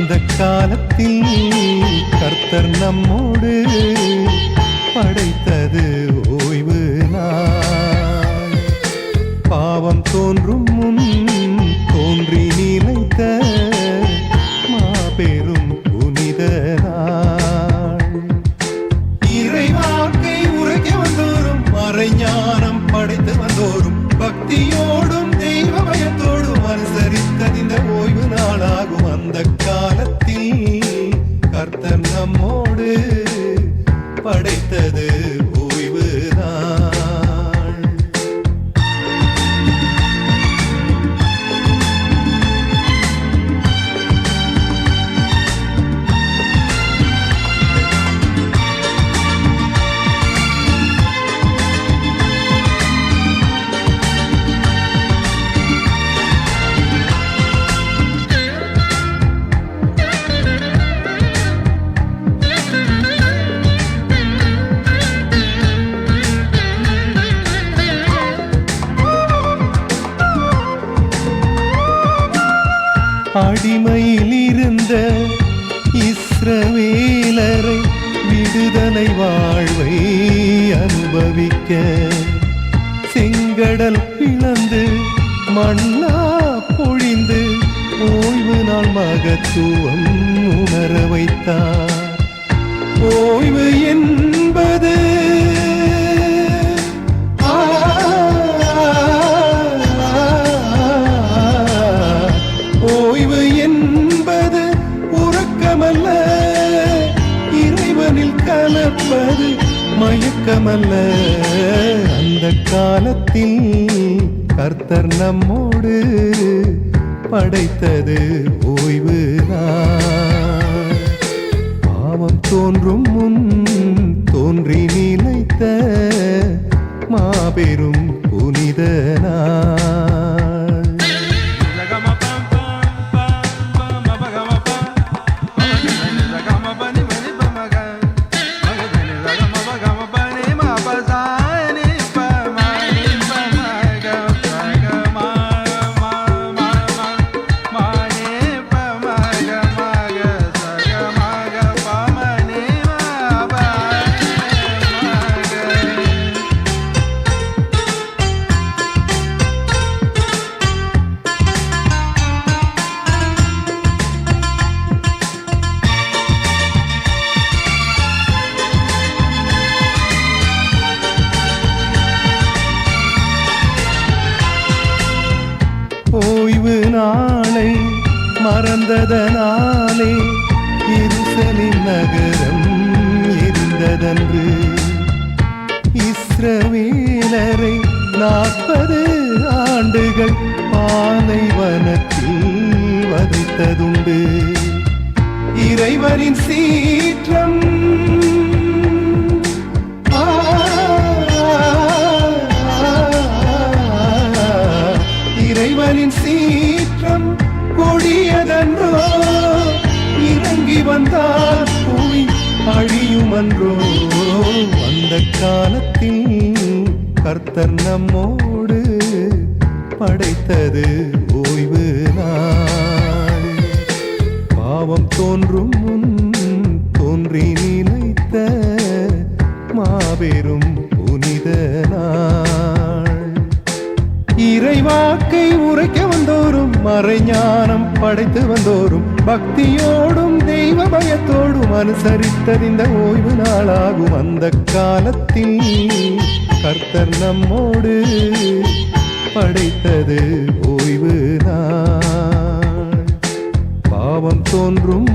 அந்த காலத்தில் கர்த்தர் நம்மோடு படைத்தது ஓய்வு நாள். பாவம் தோன்றும் முன் தோன்றி நிலைத்த மாபெரும் புனித நாள். இறை வாழ்க்கை உரைக்க வந்தோறும் மறைஞானம் படைத்து வந்தோறும் பக்தியோடும் தெய்வ பயத்தோடும் அனுசரித்தது இந்த ஓய்வு நாளாகும். அந்த காலத்தில் கர்த்தர் நம்மோடு படைத்தது ஓய்வு நாள். அடிமையில் இருந்த இஸ்ரவேலரை விடுதலை வாழ்வை அனுபவிக்க செங்கடல் பிளந்து மண்ணா பொழிந்து ஓய்வு நாள் மகத்துவம் உணர வைத்தார். ஓய்வு என்பது ஓய்வு என்பது உறக்கமல்ல, இறைவனில் கலப்பது மயக்கமல்ல. அந்த காலத்தில் கர்த்தர் நம்மோடு படைத்தது ஓய்வு நாள். பாவம் தோன்றும் முன் தோன்றி நிலைத்த மாபெரும் புனித நாள். ஓய்வு நாளை மறந்ததனாலே எருசலேம் நகரம் எரிந்ததன்று. இஸ்ரவேலரை 40 ஆண்டுகள் பாலைவனத்தில் வதைத்ததுண்டு. இறைவனின் சீற்றம் இறைவனின் சீற்றம் கொடியதன்றோ, இறங்கி வந்தார் புவி அழியுமன்றோ. அந்த காலத்தில் கர்த்தர் நம்மோடு படைத்தது ஓய்வு நாள். பாவம் தோன்றும் முன் தோன்றி நிலைத்த மாபெரும் புனித நாள். இறைவாக்கை உரைக்க வந்தோறும் மறைஞானம் படைத்து வந்தோறும் பக்தியோடும் தெய்வ பயத்தோடும் அனுசரித்தது இந்த ஓய்வு நாளாகும். அந்த காலத்தில் கர்த்தர் நம்மோடு படைத்தது ஓய்வு நாள். பாவம் தோன்றும்